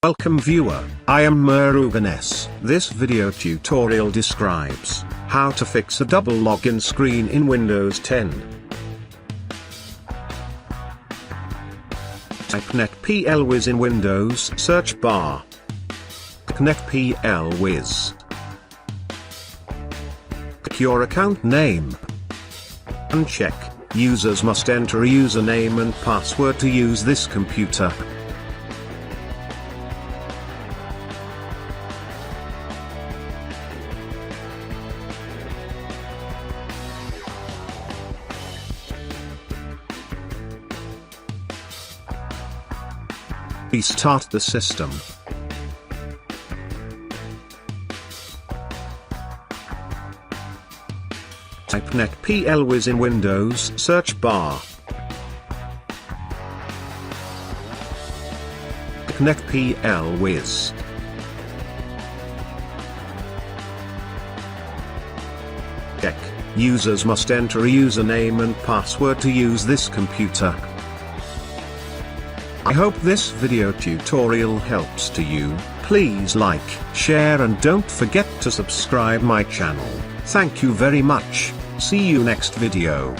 Welcome viewer, I am Murugan. This video tutorial describes how to fix a double login screen in Windows 10. Type NetPLWiz in Windows search bar. Click NetPLWiz. Click your account name. And check, users must enter a username and password to use this computer. Restart the system. Type NetPLWiz in Windows search bar. Click NetPLWiz. Check, users must enter a username and password to use this computer. I hope this video tutorial helps to you. Please like, share and don't forget to subscribe my channel. Thank you very much. See you next video.